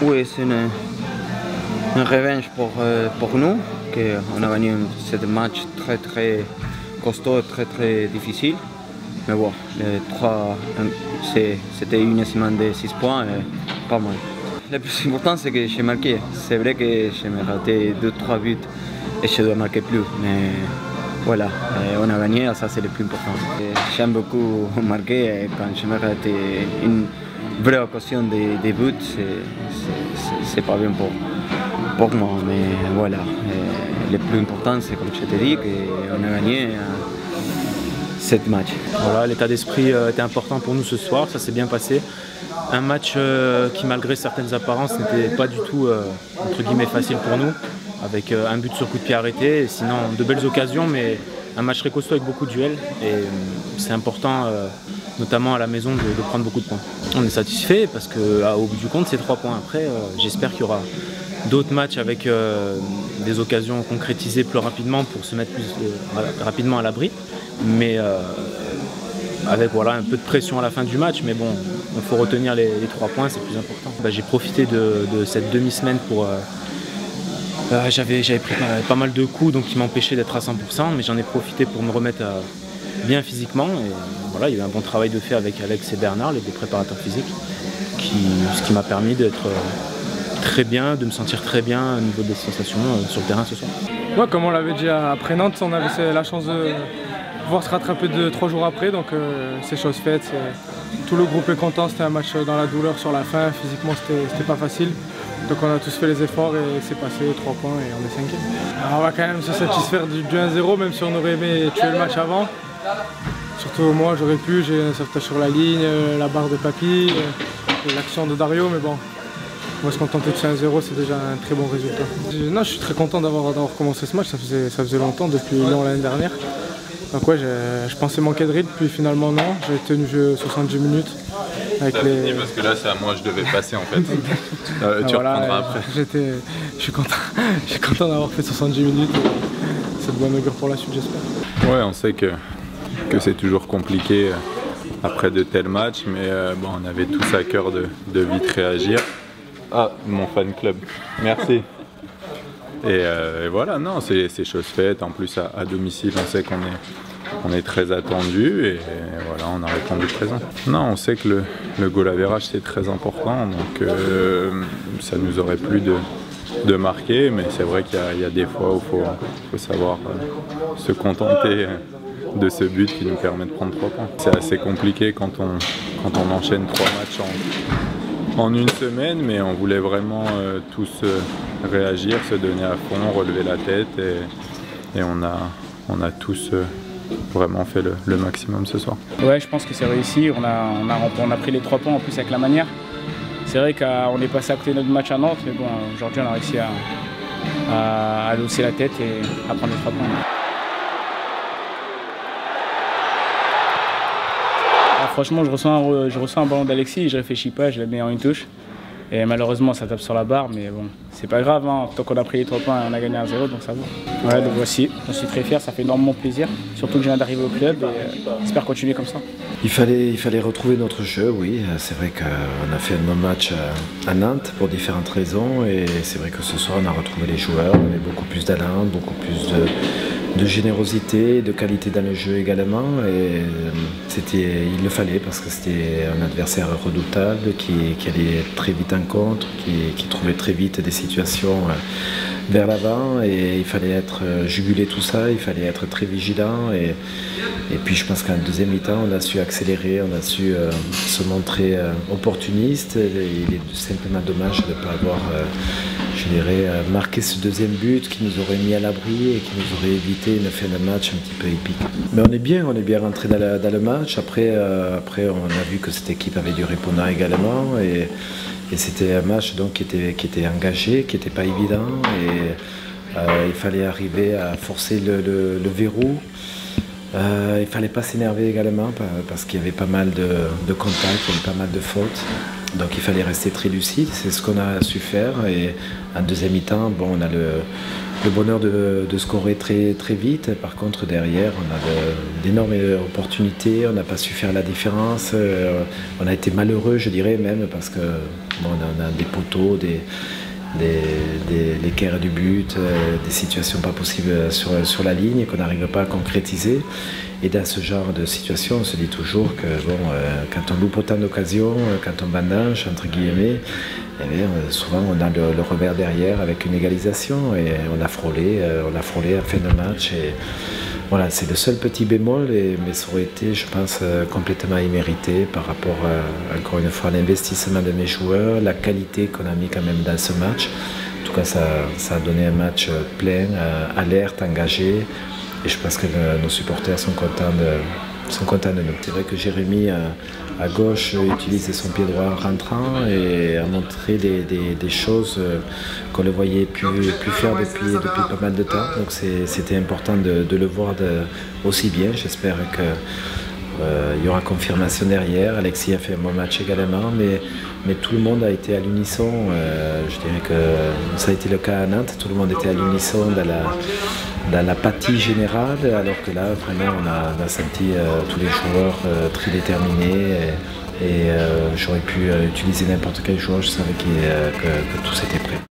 Oui, c'est une revanche pour nous, qu'on a gagné ce match très costaud, très difficile. Mais bon, c'était une semaine de 6 points, et pas mal. Le plus important, c'est que j'ai marqué. C'est vrai que j'ai raté 2-3 buts et je dois marquer plus. Mais voilà, on a gagné, ça c'est le plus important. J'aime beaucoup marquer et quand je me rate une vraie occasion de but, c'est pas bien pour moi. Mais voilà, le plus important, c'est comme je te dis, qu'on a gagné 7 matchs. Voilà, l'état d'esprit était important pour nous ce soir, ça s'est bien passé. Un match qui, malgré certaines apparences, n'était pas du tout entre guillemets facile pour nous, avec un but sur coup de pied arrêté, et sinon de belles occasions, mais un match très costaud avec beaucoup de duels. Et c'est important, notamment à la maison, de prendre beaucoup de points. On est satisfait parce qu'au bout du compte, c'est 3 points. Après, j'espère qu'il y aura d'autres matchs avec des occasions concrétisées plus rapidement pour se mettre plus rapidement à l'abri. Mais avec voilà, un peu de pression à la fin du match, mais bon, il faut retenir les 3 points, c'est plus important. J'ai profité de cette demi-semaine pour... j'avais pris pas mal de coups, donc qui m'empêchaient d'être à 100%, mais j'en ai profité pour me remettre bien physiquement. Et voilà, il y a eu un bon travail de fait avec Alex et Bernard, les deux préparateurs physiques, ce qui m'a permis d'être très bien, de me sentir très bien au niveau des sensations sur le terrain ce soir. Ouais, comme on l'avait dit après Nantes, on avait la chance de pouvoir se rattraper 3 jours après, donc c'est chose faite. Tout le groupe est content, c'était un match dans la douleur sur la fin, physiquement c'était pas facile. Donc on a tous fait les efforts et c'est passé 3 points et on est 5e. On va quand même se satisfaire du 1-0, même si on aurait aimé tuer le match avant. Surtout moi j'aurais pu, j'ai un sauvetage sur la ligne, la barre de Papy, l'action de Dario, mais bon. On va se contenter de 1-0, c'est déjà un très bon résultat. Non, je suis très content d'avoir commencé ce match, ça faisait longtemps, depuis Lyon l'année dernière. Donc ouais, je pensais manquer de rythme, puis finalement non, j'ai tenu jeu 70 minutes. Avec les... Parce que là c'est à moi, je devais passer en fait. Tu voilà, reprendras après. Je suis content d'avoir fait 70 minutes, c'est de bonne augure pour la suite j'espère. Ouais, on sait que c'est toujours compliqué après de tels matchs, mais bon, on avait tous à cœur de vite réagir. Ah, mon fan club, merci. Et voilà, non, c'est chose faite. En plus, à domicile, on sait qu'on est très attendu et voilà, on a répondu présent. Non, on sait que le goal average, c'est très important, donc ça nous aurait plu de marquer, mais c'est vrai qu'il y a des fois où il faut savoir se contenter de ce but qui nous permet de prendre 3 points. C'est assez compliqué quand on enchaîne 3 matchs en une semaine, mais on voulait vraiment tous réagir, se donner à fond, relever la tête et on a tous vraiment fait le maximum ce soir. Ouais, je pense que c'est réussi, on a pris les 3 points en plus avec la manière. C'est vrai qu'on est passé à côté de notre match à Nantes, mais bon, aujourd'hui on a réussi à hausser la tête et à prendre les 3 points. Franchement, je reçois un ballon d'Alexis, je réfléchis pas, je le mets en une touche. Et malheureusement, ça tape sur la barre, mais bon, c'est pas grave. Hein. Tant qu'on a pris les 3 points, on a gagné 1-0, donc ça va. Ouais, donc voici, j'en suis très fier, ça fait énormément plaisir. Surtout que je viens d'arriver au club et j'espère continuer comme ça. Il fallait retrouver notre jeu, oui. C'est vrai qu'on a fait un bon match à Nantes pour différentes raisons. Et c'est vrai que ce soir, on a retrouvé les joueurs, on avait beaucoup plus d'allant, beaucoup plus de générosité, de qualité dans le jeu également, et il le fallait parce que c'était un adversaire redoutable qui allait très vite en contre, qui trouvait très vite des situations vers l'avant, et il fallait juguler tout ça, il fallait être très vigilant, et puis je pense qu'en deuxième mi-temps on a su accélérer, on a su se montrer opportuniste. Il est simplement dommage de ne pas avoir marqué ce deuxième but qui nous aurait mis à l'abri et qui nous aurait évité une fin de match un petit peu épique. Mais on est bien rentré dans le match. Après on a vu que cette équipe avait du répondant également, et c'était un match donc qui était engagé, qui n'était pas évident, et il fallait arriver à forcer le verrou. Il ne fallait pas s'énerver également parce qu'il y avait pas mal de contacts, il y avait pas mal de fautes. Donc il fallait rester très lucide, c'est ce qu'on a su faire. Et en deuxième mi-temps, bon, on a le bonheur de scorer très, très vite. Par contre, derrière, on a d'énormes opportunités, on n'a pas su faire la différence. On a été malheureux, je dirais même, parce que bon, on a des poteaux, l'équerre du but, des situations pas possibles sur la ligne qu'on n'arrive pas à concrétiser. Et dans ce genre de situation, on se dit toujours que bon, quand on loupe autant d'occasions, quand on bandange, entre guillemets, eh bien, souvent on a le revers derrière avec une égalisation et on a frôlé à fin de match. Et voilà, c'est le seul petit bémol, mais ça aurait été, je pense, complètement immérité par rapport, encore une fois, à l'investissement de mes joueurs, la qualité qu'on a mis quand même dans ce match. En tout cas, ça a donné un match plein, alerte, engagé. Et je pense que nos supporters sont contents de nous. C'est vrai que Jérémy, à gauche, utilisait son pied droit en rentrant et a montré des choses qu'on le voyait plus faire depuis pas mal de temps. Donc c'était important de le voir aussi bien. J'espère qu'il y aura confirmation derrière. Alexis a fait un bon match également, mais tout le monde a été à l'unisson. Je dirais que ça a été le cas à Nantes. Tout le monde était à l'unisson dans l'apathie générale, alors que là, vraiment, on a senti tous les joueurs très déterminés. Et j'aurais pu utiliser n'importe quel joueur, je savais que tout était prêt.